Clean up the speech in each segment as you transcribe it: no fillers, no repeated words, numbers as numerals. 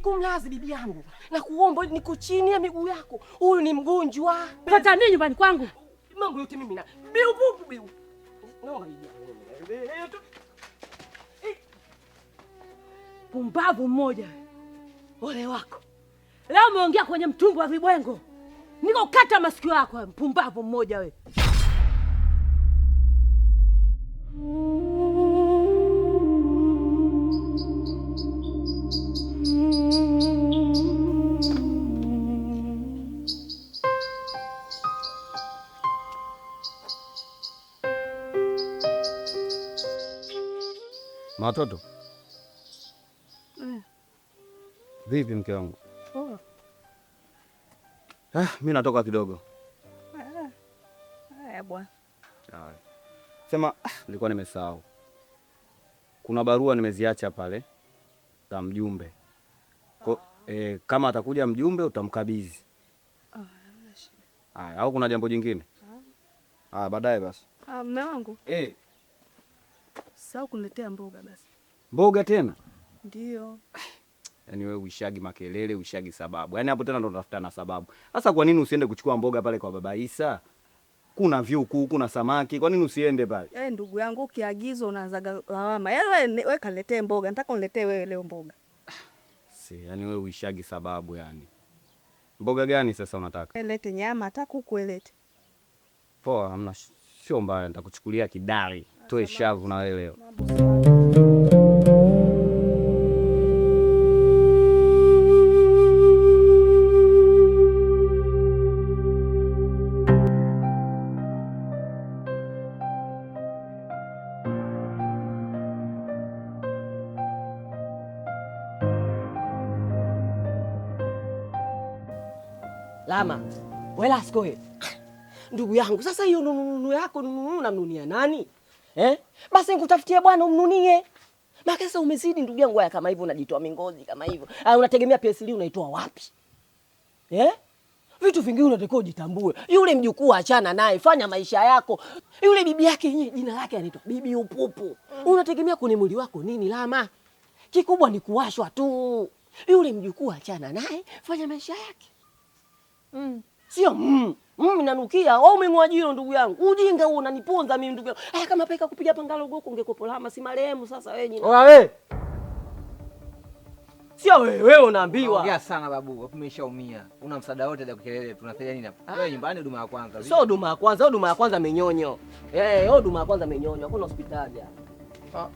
Kumlazi bibi yangu. Na kuomba niko chini ya miguu yako. Huyu ni mgonjwa. Pata nini nyumbani kwangu? Mambo yote mimi na. Biu. Naomba bibi yangu. Pumbavu mmoja. Ole wako. Leo umeongea kwenye mtumbo wa vibwengo. Niko kata masikio yako, mpumbavu mmoja wewe. Watoto. Vipi mke wangu? Mimi natoka kidogo. Haya bwana. Sema nilikuwa nimesahau. Kuna barua nimeziacha pale za mjumbe. Kama atakuja mjumbe utamkabidhi. Au kuna jambo jingine? Baadaye basi. Mume wangu. Sasa kuniletea mboga basi. Mboga tena? Ndio. Yaani wewe uishagi makelele, uishagi sababu. Yaani hapo tena ndo unatafuta na sababu. Sasa kwa nini usiende kuchukua mboga pale kwa baba Isa? Kuna vyuku, kuna samaki. Kwa nini usiende pale? Ndugu yangu ukiagizwa unaanza lawama. Wewe kaniletee mboga. Nataka uniletee wewe leo mboga. Yaani wewe uishagi sababu yani. Mboga gani sasa unataka? Lete nyama, hata kuku lete. Poa, hamna, sio mbaya, nitakuchukulia kidari. Toe shavu na wewe leo. Lama, wala sikoe. Ndugu yangu, sasa hiyo nunu yako unamnunia nani? Basi nikutafutie bwana umnunie. Makasa umezidi ndugu yangu, haya kama hivyo unajitoa mingozi kama hivyo. Unategemea PSL unaitoa wapi? Vitu vingi unatakiwa ujitambue. Yule mjukuu achana naye, fanya maisha yako. Yule bibi yake yenyewe jina lake anaitwa Bibi Upupu. Unategemea kwenye mwili wako nini Lama? Kikubwa ni kuwashwa tu. Yule mjukuu achana naye, fanya maisha yake. Sio nanukia. Wewe umeng'oa jino ndugu yangu. Ujinga huo unaniponza mimi ndugu yangu. Kama peka kupiga pangalo goko ungekopo Lama si marehemu sasa wewe nyina. Wewe. Sio wewe unaambiwa. Ongea sana babu, umeshaumia. Una msaada wote za kukelele, tunafanya nini hapa? Wewe nyumbani huduma ya kwanza. Sio huduma ya kwanza, huduma ya kwanza menyonyo. Huduma ya kwanza menyonyo. Hakuna hospitali hapa.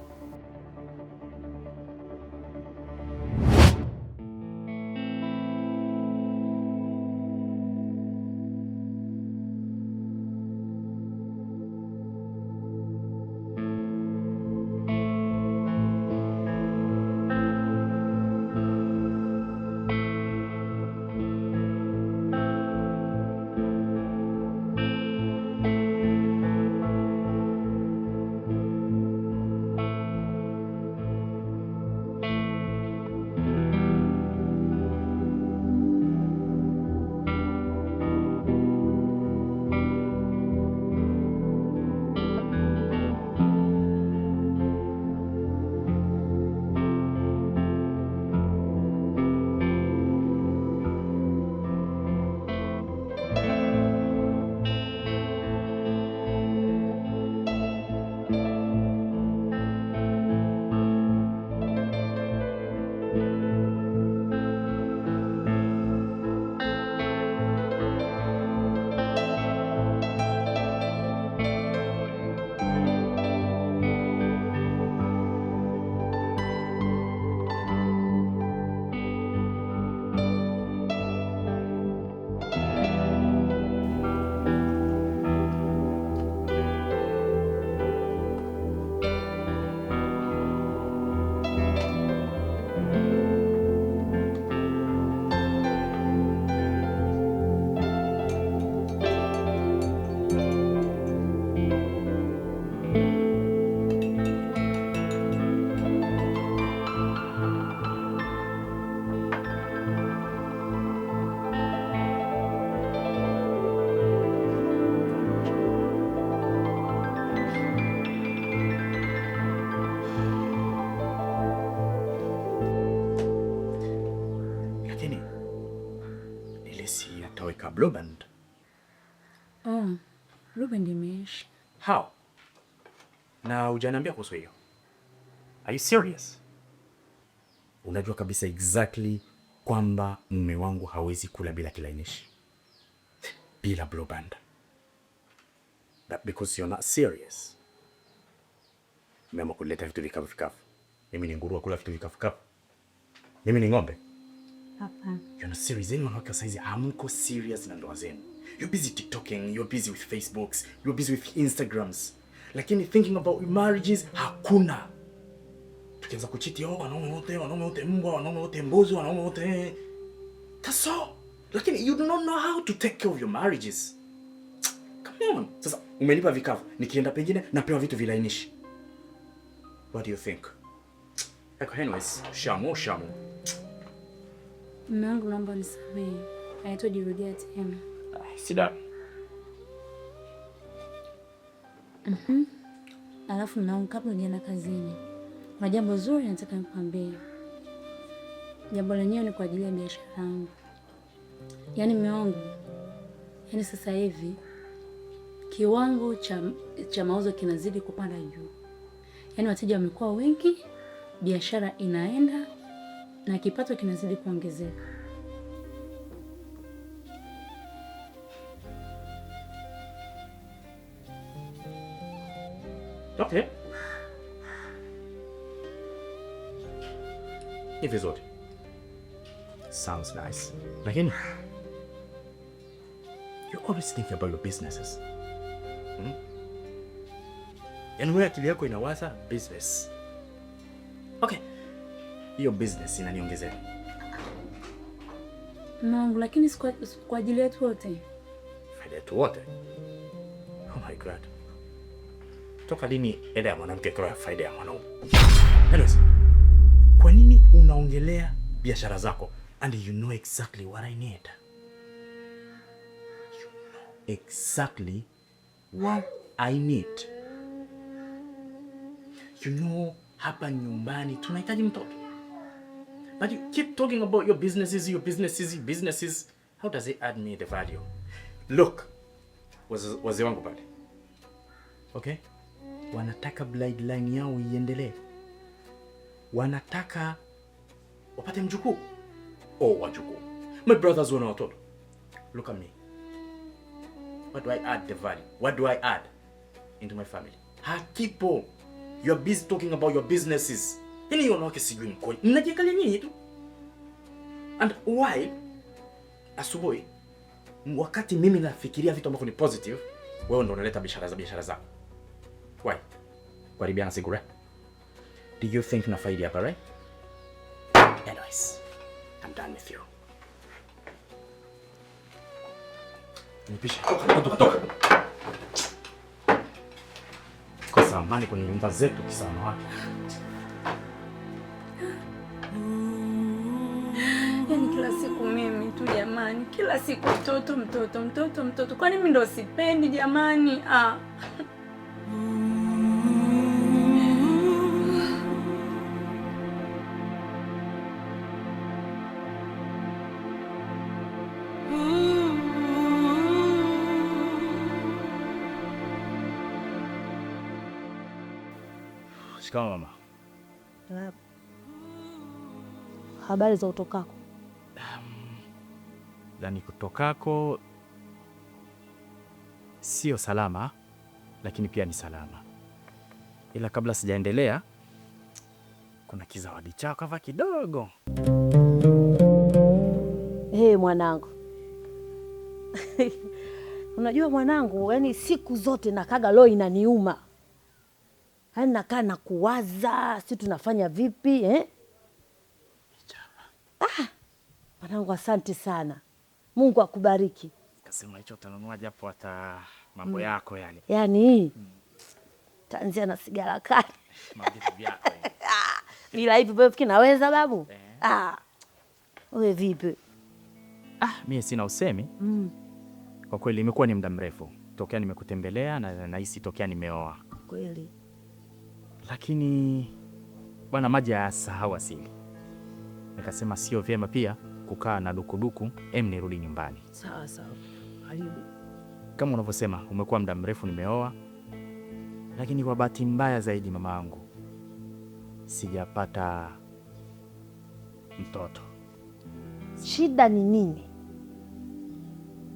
unataka Blue Band? Blue Band imeisha. How? Na hujaniambia kuhusu hiyo. Are you serious? Unajua kabisa exactly kwamba mume wangu hawezi kula bila kilainishi. Bila Blue Band. That because you're not serious. Mama kuleta vitu vikavu. Mimi ni nguruwe kula vitu vikavu. Mimi ni ng'ombe. Hapana. You're not serious. Anyone wako saizi hamko serious na ndoa zenu. You're busy TikToking, you're busy with Facebooks, you're busy with Instagrams. Lakini thinking about marriages hakuna. Tukianza kuchiti wanaume wote mbwa, wanaume wote mbuzi, wanaume wote. That's all. Lakini you do not know how to take care of your marriages. Come on. Sasa umenipa vikavu, nikienda pengine napewa vitu vilainishi. What do you think? Anyways, shamu. Mume wangu naomba nisamehe. Haitojirudia tena. Sit down. Alafu na kabla hujaenda kazini, kuna jambo zuri nataka nikwambie. Jambo lenyewe ni kwa ajili ya biashara yangu. Yaani mume wangu, yaani sasa hivi kiwango cha mauzo kinazidi kupanda juu. Yaani wateja wamekuwa wengi, biashara inaenda na kipato kinazidi kuongezeka. Okay. Ni vizuri. Sounds nice. Lakini you always think about your businesses. Yaani wewe akili yako inawaza business. Okay. Hiyo business inaniongezea. Mungu, lakini si kwa ajili yetu wote. Faida yetu wote? Oh my God. Toka lini ile ya mwanamke kwa faida ya mwanaume? Anyways, kwa nini unaongelea biashara zako and you know exactly what I need? You know exactly what I need. You know hapa nyumbani tunahitaji mtoto. But you keep talking about your businesses. How does it add me the value? Look, wazee wangu pale. Okay? Wanataka bloodline yao iendelee. Wanataka wapate mjukuu. Wajukuu. My brothers wana watoto. Look at me. What do I add the value? What do I add into my family? Hakipo. You're busy talking about your businesses. Hili wanawake sijui mkoje. Mnajiangalia nyinyi tu. And why? Asubuhi wakati mimi nafikiria vitu ambavyo ni positive, wewe ndio unaleta biashara zako. Why? Kuharibiana sigura. Do you think na faidi hapa, right? Anyways, I'm done with you. Nipisha. Toka. Kwa samani kwenye nyumba zetu kisana wake. Yaani kila siku mimi tu jamani, kila siku mtoto. Kwani mimi ndo sipendi jamani? Shikamoo mama. Habari za utokako? Ndani kutokako sio salama, lakini pia ni salama. Ila kabla sijaendelea, kuna kizawadi chako hapa kidogo. Mwanangu. Unajua mwanangu, yani siku zote nakaga roho inaniuma. Yaani nakaa na kuwaza, si tunafanya vipi, Mwanangu, asante sana. Mungu akubariki. Kasema hicho utanunua japo hata mambo yako yale. Yaani tanzia na sigara kali. Mambo yako. Bila hivi wewe fikiri naweza babu? Wewe vipi? Mimi sina usemi. Kwa kweli imekuwa ni muda mrefu tokea nimekutembelea na nahisi tokea nimeoa. Kweli. Lakini bwana maji hayasahau asili. Nikasema sio vyema pia kukaa na dukuduku, nirudi nyumbani. Sawa sawa. Karibu. Kama unavyosema, umekuwa muda mrefu nimeoa, lakini kwa bahati mbaya zaidi mamangu, sijapata mtoto. Shida ni nini?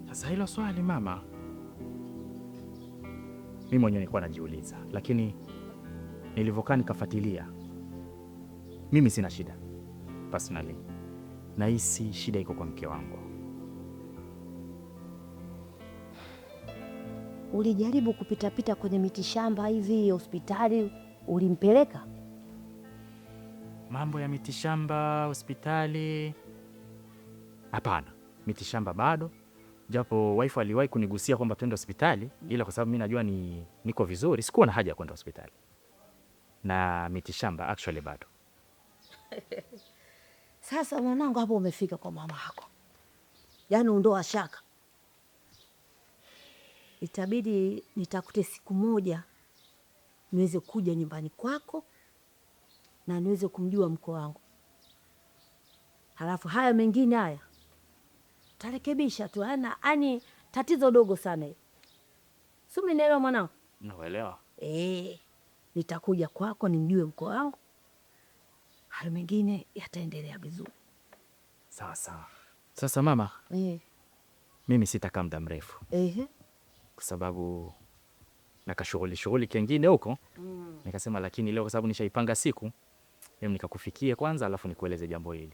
Sasa hilo swali mama, mimi mwenyewe nilikuwa najiuliza, lakini nilivyokaa nikafuatilia, mimi sina shida personally. Nahisi shida iko kwa mke wangu. Ulijaribu kupitapita kwenye mitishamba hivi hospitali, ulimpeleka? Mambo ya mitishamba hospitali? Hapana, mitishamba bado, japo wife aliwahi kunigusia kwamba twende hospitali, ila kwa sababu mimi najua niko vizuri, sikuwa na haja ya kwenda hospitali. Na mitishamba actually bado. Sasa mwanangu, hapo umefika kwa mama yako, yaani ondoa shaka. Itabidi nitakute siku moja niweze kuja nyumbani kwako na niweze kumjua mko wangu, halafu haya mengine haya tarekebisha tu, yani tatizo dogo sana hili. Si umenielewa mwanangu? Naelewa. Nitakuja kwako nimjue mko wangu, haya mengine yataendelea vizuri. Sawa sawa. Sasa mama, mimi sitakaa muda mrefu. Kwa sababu na kashughuli kengine huko. Nikasema lakini leo kwa sababu nishaipanga siku, mimi nikakufikia kwanza, alafu nikueleze jambo hili.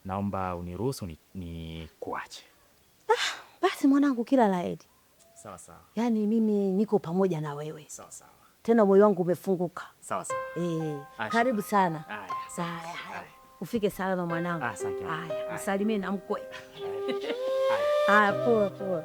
Naomba uniruhusu ni kuache. Basi mwanangu, kila la heri. Sawa sawa. Yaani mimi niko pamoja na wewe. Sawa sawa. Tena moyo wangu umefunguka. Sawa sawa. Karibu sana. Haya. Ufike salama mwanangu. Asante. Haya, usalimie na mkwe. Haya, poa.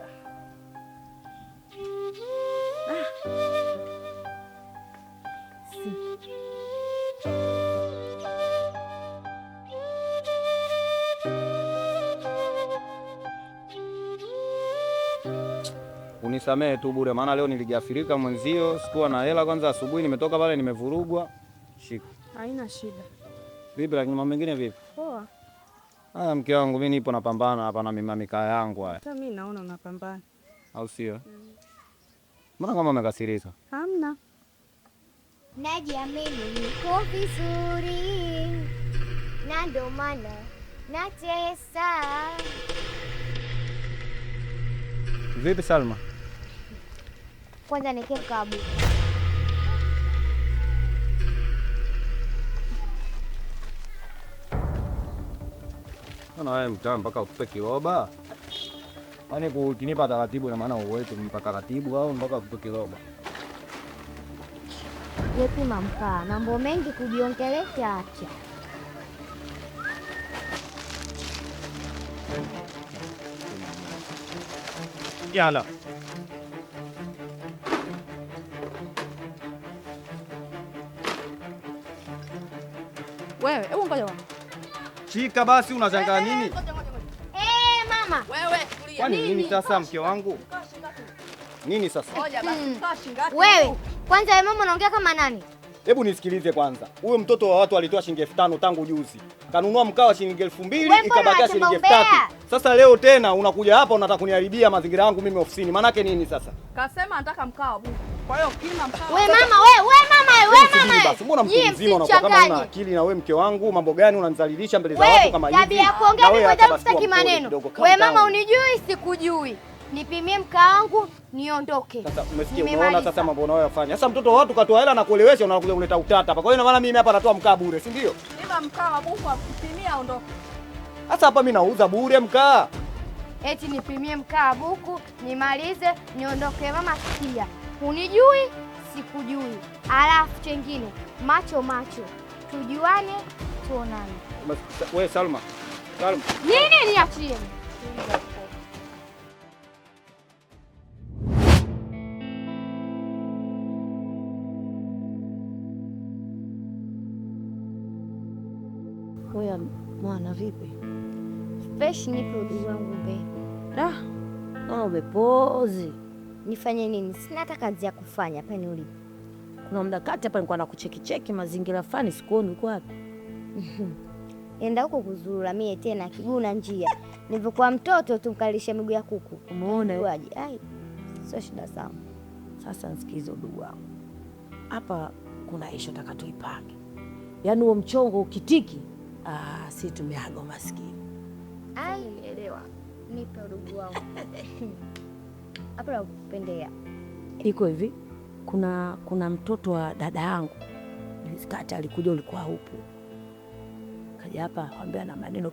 Unisamehe tu bure, maana leo niligafirika mwenzio, sikuwa na hela. Kwanza asubuhi nimetoka pale nimevurugwa. Shika. Haina shida. Vipi lakini mambo mengine vipi? Poa. Haya mke wangu, mimi nipo napambana hapa na mikaa yangu haya. Hata mimi naona unapambana. Au sio? Mbona kama umekasirika? Hamna. Najiamini niko vizuri na ndo maana natesa. Vipi Salma? Kwanza niweke kabu. Mbona wewe mtaa mpaka utupe kiroba? Yaani kunipa taratibu na maana uwetu mpaka taratibu au mpaka utupe kiroba? Yepi mamkaa, mambo mengi kujiongelesha acha. Yala. Wewe, hebu ngoja bwana. Shika basi, unashangaa nini? Mama. Wewe, tulia. Kwani nini sasa mke wangu? Nini sasa? Ngoja basi, Wewe, kwanza wewe mama unaongea kama nani? Hebu nisikilize kwanza. Huyo mtoto wa watu alitoa shilingi 5,000 tangu juzi. Kanunua mkaa wa shilingi 2,000 ikabakia shilingi 3,000. Sasa leo tena unakuja hapa unataka kuniharibia mazingira yangu mimi ofisini. Maana yake nini sasa? Kasema anataka mkaa wa buku. Kwa hiyo kila mkaa. Wewe mama. Basi mbona mtu mzima unakuwa kama una akili na wewe mke wangu, mambo gani unanizalilisha mbele za watu kama hivi? Tabia ya kuongea mimi ngoja msitaki maneno. Wewe mama unijui sikujui. Nipimie mkaa wangu niondoke. Sasa umesikia, unaona sasa mambo unayoyafanya. Sasa mtoto wa watu katoa hela na kuelewesha, unakuja kuleta utata hapa. Kwa hiyo maana mimi hapa natoa mkaa bure, si ndio? Kila mkaa wa buku akupimia aondoke. Sasa hapa mimi nauza bure mkaa. Eti nipimie mkaa buku, nimalize, niondoke. Mama sikia. Unijui sikujui. Alafu chengine, macho. Tujuane, tuonane. Wewe Salma. Nini niachie? Wewe mwana vipi? Fresh nipe udugu wangu mbe. Umepozi. Nifanye nini? Sina hata kazi ya kufanya hapa ni ulipo. Kuna muda kati hapa nilikuwa nakucheki mazingira fulani, sikuoni uko wapi? enda huko kuzurura, mie tena kiguu na njia. Nilivyokuwa mtoto tumkalisha miguu ya kuku. Umeona? Waje. Ai, sio shida sana. Sasa nisikize ndugu wangu, hapa kuna ishu taka tuipange. Yaani huo mchongo ukitiki, si tumeaga maskini. Ai, nielewa. Nipe ndugu wangu. Hapa nakupendea. Iko hivi, kuna mtoto wa dada yangu kati alikuja, ulikuwa upo, kaja hapa akwambia na maneno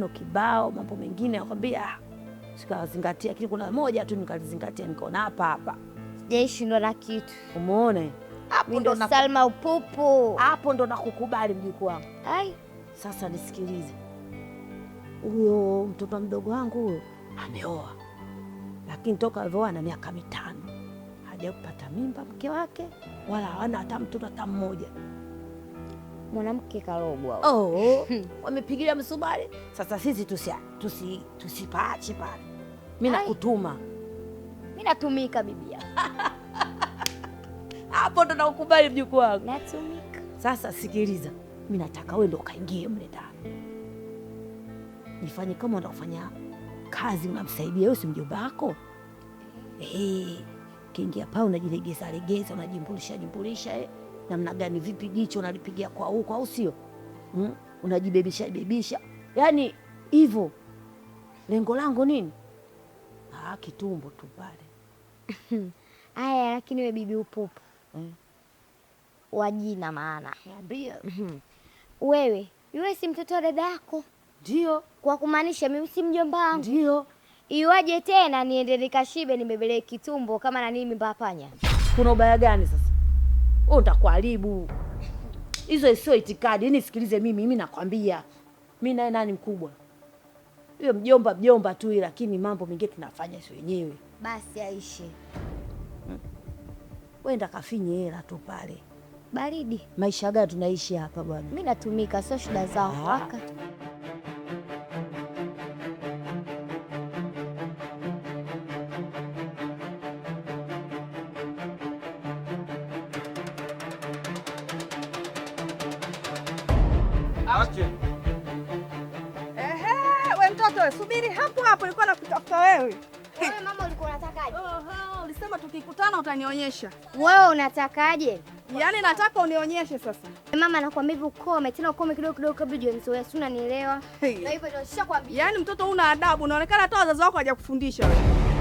kibao, mambo mengine akwambia sikazingatia, lakini kuna moja tu nikalizingatia, nikaona hapa Sijaishindwa na kitu. Umeona? Hapo ndo Salma upupu. Hapo ndo nakukubali mjukuu wangu. Ai, sasa nisikilize, huyo mtoto mdogo wangu huyo ameoa, lakini toka alivyoa na miaka 5 hajakupata mimba mke wake, wala hawana hata mtoto hata mmoja. Mwanamke karogwa. Wamepigilia msumari. Sasa sisi tusipaache pale. Mimi nakutuma. Mimi natumika bibia. Hapo ndo nakukubali mjukuu wangu. Natumika. Sasa sikiliza, mimi nataka wewe ndo kaingie mle ndani. Nifanye kama unafanya kazi, unamsaidia wewe, si mjomba wako. Kiingia pale unajilegeza, unajimbulisha namna gani, vipi jicho unalipigia kwa huko, au sio? Unajibebisha. Yaani hivyo. Lengo langu nini? Kitumbo tu pale. Aya, lakini wewe bibi upupu. Wajina maana. Niambie. Wewe, yule si mtoto wa dada yako? Ndio. Kwa kumaanisha mimi si mjomba wangu? Ndio. Iwaje tena niende nikashibe nibebelee kitumbo kama na nini mimba panya? Kuna ubaya gani sasa? Wewe utakuharibu. Hizo sio itikadi. Nisikilize mimi nakwambia. Mimi naye nani mkubwa? Huyo mjomba tu, lakini mambo mengine tunafanya sio wenyewe. Basi aishi. Wenda kafinye hela tu pale. Baridi. Maisha gani tunaishi hapa bwana? Mimi natumika, sio shida zao. Waka. We mtoto, subiri hapo, nilikuwa nakutafuta wewe. Wewe mama ulikuwa unatakaje? Ulisema tukikutana utanionyesha. Wewe unatakaje? Yaani nataka unionyeshe sasa. Mama nakwambia hivi ukome, tena ukome kidogo kabla hujanizoea, si unanielewa? Na hivyo ndio nishakwambia. Yaani mtoto una adabu, unaonekana hata wazazi wako hawajakufundisha wewe.